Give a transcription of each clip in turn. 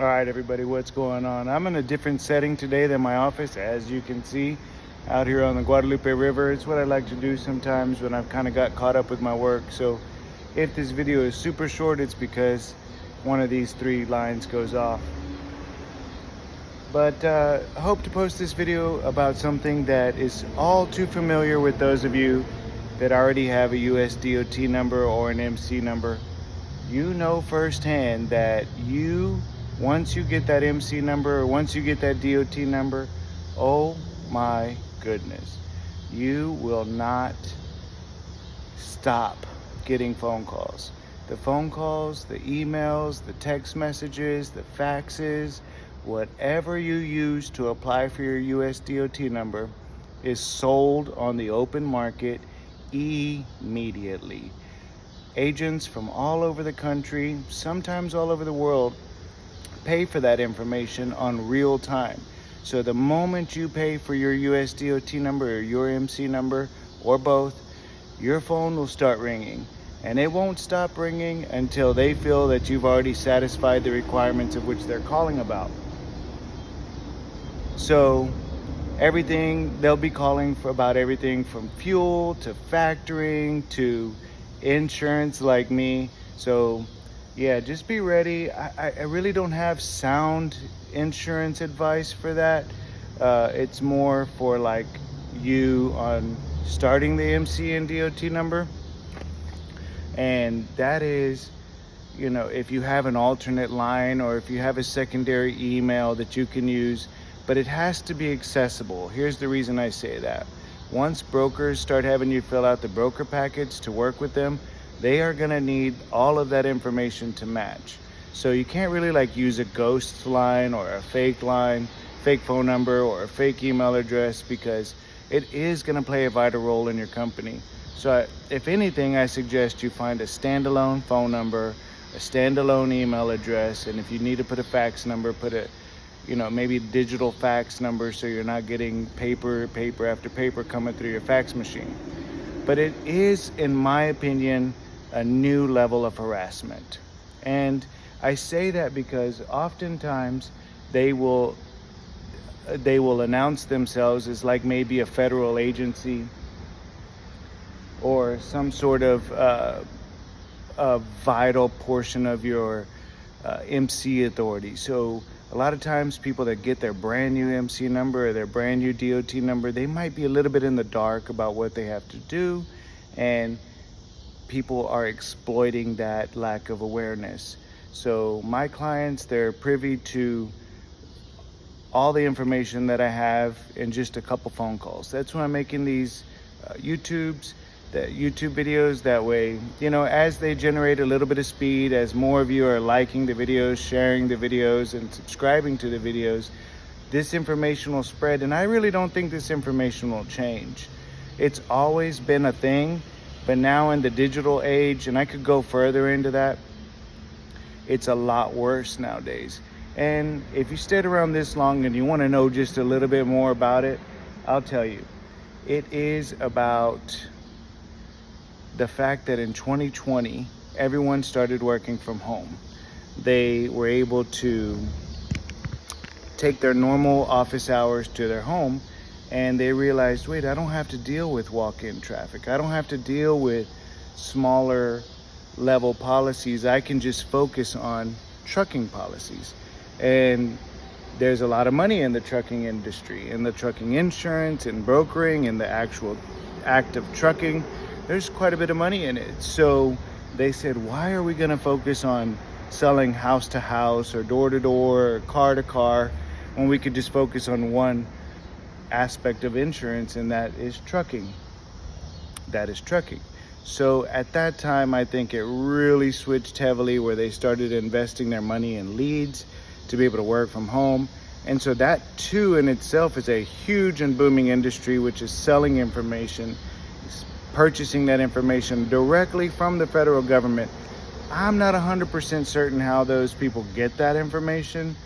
All right, everybody, what's going on? I'm in a different setting today than my office, as you can see, out here on the Guadalupe River. It's what I like to do sometimes when I've kind of got caught up with my work. So if this video is super short, it's because one of these three lines goes off. But I hope to post this video about something that is all too familiar with those of you that already have a US DOT number or an MC number. You know firsthand that once you get that MC number or once you get that DOT number, oh my goodness, you will not stop getting phone calls. The phone calls, the emails, the text messages, the faxes, whatever you use to apply for your US DOT number is sold on the open market immediately. Agents from all over the country, sometimes all over the world, pay for that information on real time. So the moment you pay for your US DOT number or your MC number or both, your phone will start ringing, and it won't stop ringing until they feel that you've already satisfied the requirements of which they're calling about. So they'll be calling about everything from fuel to factoring to insurance like me. So yeah, just be ready. I really don't have sound insurance advice for that. It's more for like you on starting the MC and DOT number. And that is, if you have an alternate line or if you have a secondary email that you can use, but it has to be accessible. Here's the reason I say that. Once brokers start having you fill out the broker package to work with them, they are gonna need all of that information to match. So you can't really use a ghost line or a fake phone number or a fake email address, because it is gonna play a vital role in your company. So if anything, I suggest you find a standalone phone number, a standalone email address, and if you need to put a fax number, put a maybe digital fax number so you're not getting paper after paper coming through your fax machine. But it is, in my opinion, a new level of harassment. And I say that because oftentimes they will announce themselves as like maybe a federal agency or some sort of a vital portion of your MC authority. So a lot of times people that get their brand new MC number or their brand new DOT number, they might be a little bit in the dark about what they have to do, and people are exploiting that lack of awareness. So my clients, they're privy to all the information that I have in just a couple phone calls. That's why I'm making these YouTube videos. That way, as they generate a little bit of speed, as more of you are liking the videos, sharing the videos, and subscribing to the videos, this information will spread. And I really don't think this information will change. It's always been a thing, but now in the digital age, and I could go further into that, it's a lot worse nowadays. And if you stayed around this long and you want to know just a little bit more about it, I'll tell you. It is about the fact that in 2020, everyone started working from home. They were able to take their normal office hours to their home, and they realized, wait, I don't have to deal with walk-in traffic. I don't have to deal with smaller level policies. I can just focus on trucking policies. And there's a lot of money in the trucking industry, in the trucking insurance and brokering and the actual act of trucking. There's quite a bit of money in it. So they said, why are we going to focus on selling house to house or door to door or car to car when we could just focus on one aspect of insurance, and that is trucking. So at that time, I think it really switched heavily, where they started investing their money in leads to be able to work from home. And so that too in itself is a huge and booming industry, which is selling information, purchasing that information directly from the federal government. I'm not 100% certain how those people get that information.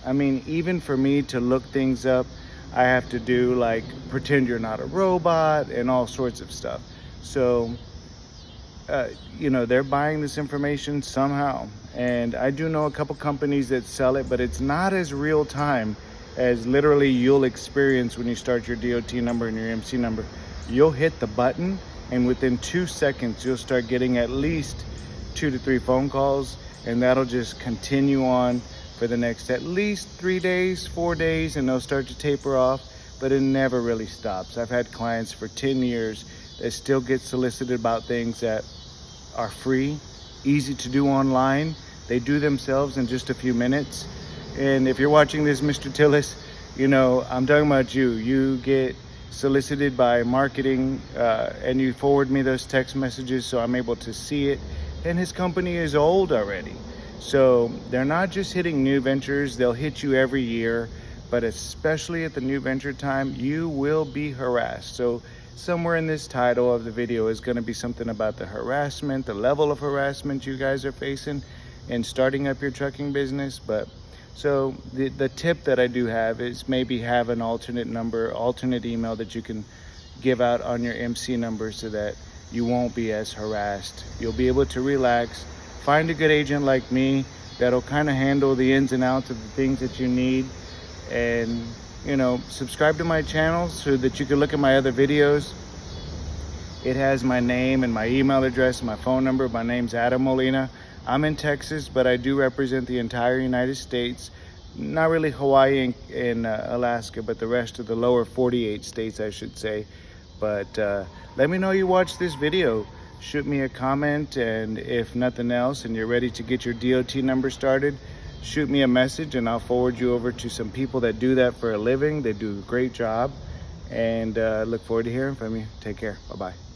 I mean, even for me to look things up, I have to do pretend you're not a robot and all sorts of stuff. So, they're buying this information somehow. And I do know a couple companies that sell it, but it's not as real time as literally you'll experience when you start your DOT number and your MC number. You'll hit the button, and within 2 seconds, you'll start getting at least 2 to 3 phone calls, and that'll just continue on for the next at least 3 days, 4 days, and they'll start to taper off, but it never really stops. I've had clients for 10 years that still get solicited about things that are free, easy to do online. They do themselves in just a few minutes. And if you're watching this, Mr. Tillis, you know, I'm talking about you. You get solicited by marketing and you forward me those text messages so I'm able to see it. And his company is old already. So they're not just hitting new ventures, they'll hit you every year, but especially at the new venture time, you will be harassed. So somewhere in this title of the video is going to be something about the harassment, the level of harassment you guys are facing in starting up your trucking business. But so the tip that I do have is maybe have an alternate number, alternate email that you can give out on your MC number so that you won't be as harassed. You'll be able to relax, find a good agent like me that'll kind of handle the ins and outs of the things that you need. And, you know, subscribe to my channel so that you can look at my other videos. It has my name and my email address, my phone number. My name's Adam Molina. I'm in Texas, but I do represent the entire United States. Not really Hawaii and Alaska, but the rest of the lower 48 states, I should say. But let me know you watched this video. Shoot me a comment, and if nothing else and you're ready to get your DOT number started, shoot me a message and I'll forward you over to some people that do that for a living. They do a great job, and look forward to hearing from you. Take care. Bye-bye.